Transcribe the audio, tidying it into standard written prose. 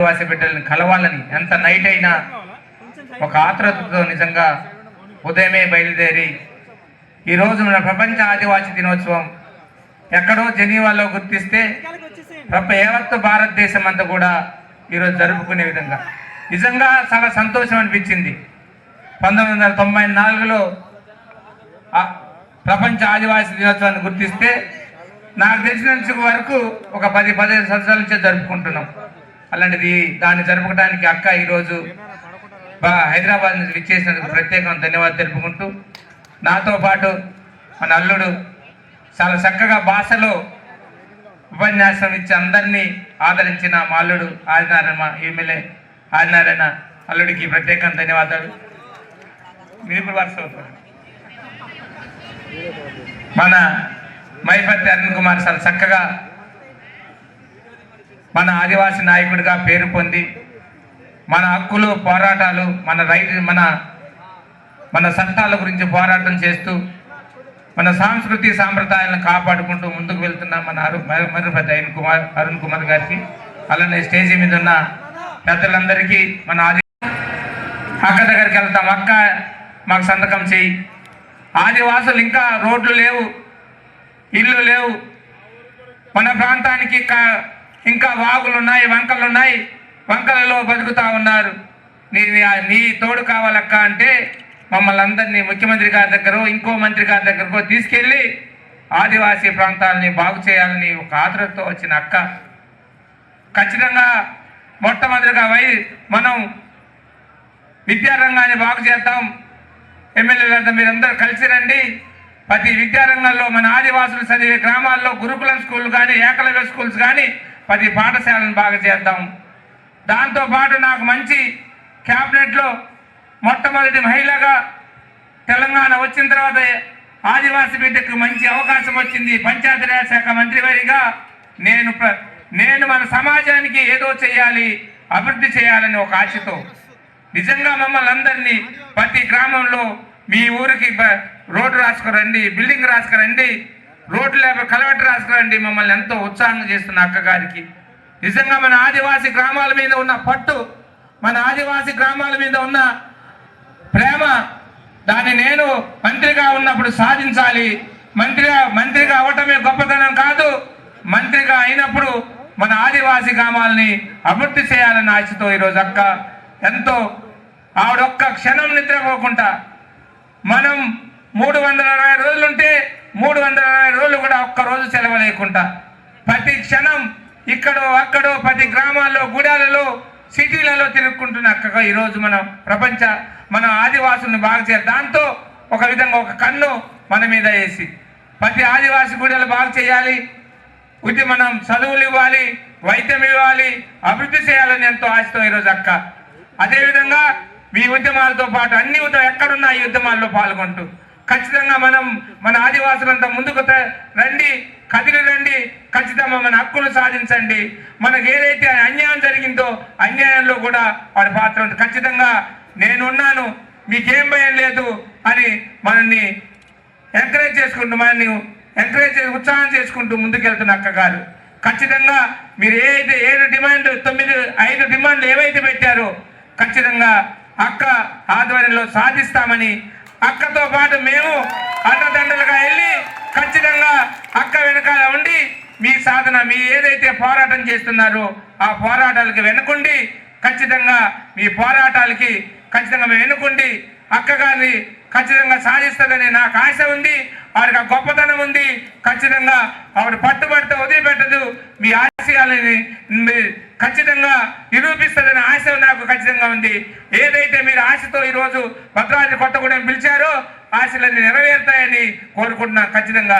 ఆదివాసి బిడ్డలను కలవాలని ఎంత నైట్ అయినా ఒక ఆత్రుతతో నిజంగా ఉదయమే బయలుదేరి ఈరోజు మన ప్రపంచ ఆదివాసి దినోత్సవం ఎక్కడో జెనీవాలో గుర్తిస్తే యావత్తు భారతదేశం అంతా కూడా ఈరోజు జరుపుకునే విధంగా నిజంగా చాలా సంతోషం అనిపించింది. 1994లో ప్రపంచ ఆదివాసి దినోత్సవాన్ని గుర్తిస్తే నాకు తెలిసినంత వరకు ఒక 10-15 సంవత్సరాల నుంచే జరుపుకుంటున్నాం. అలాంటిది దాన్ని జరుపుకోవడానికి అక్క ఈరోజు హైదరాబాద్ నుంచి విచ్చేసినందుకు ప్రత్యేకంగా ధన్యవాదాలు తెలుపుకుంటూ, నాతో పాటు మన అల్లుడు చాలా చక్కగా భాషలో ఉపన్యాసం ఇచ్చి అందరినీ ఆదరించిన మా అల్లుడు ఆదినారాయణ, మా ఎమ్మెల్యే ఆదినారాయణ అల్లుడికి ప్రత్యేకంగా ధన్యవాదాలు. మీరు వరుస మన మైపతి అరుణ్ కుమార్ చాలా చక్కగా మన ఆదివాసీ నాయకుడిగా పేరు పొంది మన హక్కులు పోరాటాలు మన చట్టాల గురించి పోరాటం చేస్తూ మన సాంస్కృతి సాంప్రదాయాలను కాపాడుకుంటూ ముందుకు వెళ్తున్న మన మైపతి అరుణ్ కుమార్ గారికి, అలానే స్టేజీ మీద ఉన్న పెద్దలందరికీ మన అక్క దగ్గరికి వెళ్తాం, అక్క మాకు సంతకం చేయి. ఆదివాసులు ఇంకా రోడ్లు లేవు, ఇల్లు లేవు, మన ప్రాంతానికి ఇంకా వాగులు ఉన్నాయి, వంకలు ఉన్నాయి, వంకలలో బతుకుతూ ఉన్నారు. నీ తోడు కావాలక్క అంటే మమ్మల్ని అందరినీ ముఖ్యమంత్రి గారి దగ్గర ఇంకో మంత్రి గారి దగ్గరకు తీసుకెళ్ళి ఆదివాసీ ప్రాంతాలని బాగు చేయాలని ఒక ఆతృతతో వచ్చిన అక్క ఖచ్చితంగా మొట్టమొదటిగా మనం విద్యారంగాన్ని బాగు చేద్దాం. ఎమ్మెల్యేలంతా మీరందరూ కలిసి రండి. ప్రతి విద్యారంగంలో మన ఆదివాసులు చదివే గ్రామాల్లో గురుకులం స్కూల్ కానీ ఏకలవ్య స్కూల్స్ కానీ 10 పాఠశాలను బాగా చేద్దాం. దాంతోపాటు నాకు మంచి క్యాబినెట్లో మొట్టమొదటి మహిళగా తెలంగాణ వచ్చిన తర్వాత ఆదివాసీ బిడ్డకు మంచి అవకాశం వచ్చింది. పంచాయతీరాజ్ శాఖ మంత్రివారిగా నేను మన సమాజానికి ఏదో చేయాలి, అభివృద్ధి చేయాలని ఒక ఆశతో నిజంగా మమ్మల్ని అందరినీ ప్రతి గ్రామంలో మీ ఊరికి రోడ్డు రాసుకురండి, బిల్డింగ్ రాసుకురండి, రోడ్లు కలవట్టు రాసుకురండి మమ్మల్ని ఎంతో ఉత్సాహంగా చేస్తున్న అక్కగారికి నిజంగా మన ఆదివాసీ గ్రామాల మీద ఉన్న పట్టు, మన ఆదివాసీ గ్రామాల మీద ఉన్న ప్రేమ, దాన్ని నేను మంత్రిగా ఉన్నప్పుడు సాధించాలి. మంత్రిగా అవ్వటమే గొప్పతనం కాదు, మంత్రిగా అయినప్పుడు మన ఆదివాసీ గ్రామాలని అభివృద్ధి చేయాలన్న ఆశతో ఈరోజు అక్క ఎంతో ఆవిడొక్క క్షణం నిద్రపోకుండా మనం 360 రోజులుంటే 360 రోజులు కూడా ఒక్కరోజు సెలవు లేకుండా ప్రతి క్షణం ఇక్కడో అక్కడో 10 గ్రామాల్లో గుడాలలో సిటీలలో తిరుగుకుంటున్న అక్కగా ఈరోజు మన ఆదివాసుల్ని బాగు చేయాలి. దాంతో ఒక విధంగా ఒక కన్ను మన మీద వేసి ప్రతి ఆదివాసి గుడాలు బాగు చేయాలి, మనం చదువులు ఇవ్వాలి, వైద్యం ఇవ్వాలి, అభివృద్ధి చేయాలని ఎంతో ఆశతో ఈరోజు అక్క. అదేవిధంగా మీ ఉద్యమాలతో పాటు అన్ని ఎక్కడున్నా ఈ ఉద్యమాల్లో పాల్గొంటూ ఖచ్చితంగా మన ఆదివాసులంతా ముందుకు రండి, కదిలి రండి, ఖచ్చితంగా మన హక్కులు సాధించండి. మనకు ఏదైతే అన్యాయం జరిగిందో అన్యాయంలో కూడా వాడి పాత్ర ఉంది. ఖచ్చితంగా నేనున్నాను, మీకేం భయం లేదు అని మనల్ని ఎంకరేజ్ చేసుకుంటూ ఉత్సాహం చేసుకుంటూ ముందుకెళ్తున్న అక్క గారు ఖచ్చితంగా మీరు ఏదైతే 5 డిమాండ్లు ఏవైతే పెట్టారో ఖచ్చితంగా అక్క ఆధ్వర్యంలో సాధిస్తామని, అక్కతో పాటు మేము అండదండలుగా వెళ్ళి ఖచ్చితంగా అక్క వెనకాల ఉండి మీ సాధన, మీ ఏదైతే పోరాటం చేస్తున్నారో ఆ పోరాటాలకి వెనుకుండి ఖచ్చితంగా మీ పోరాటాలకి ఖచ్చితంగా మేము వెనుకుండి అక్క గారిని ఖచ్చితంగా సాధిస్తుందని నాకు ఆశ ఉంది. వారికి ఆ గొప్పతనం ఉంది. ఖచ్చితంగా ఆవిడ పట్టుబడితే వదిలిపెట్టదు, మీ ఆశయాలని ఖచ్చితంగా నిరూపిస్తుందని ఆశ నాకు ఖచ్చితంగా ఉంది. ఏదైతే మీరు ఆశతో ఈరోజు భద్రాద్రి కొత్తగూడెం పిలిచారో ఆశలన్నీ నెరవేరుతాయని కోరుకుంటున్నాను ఖచ్చితంగా.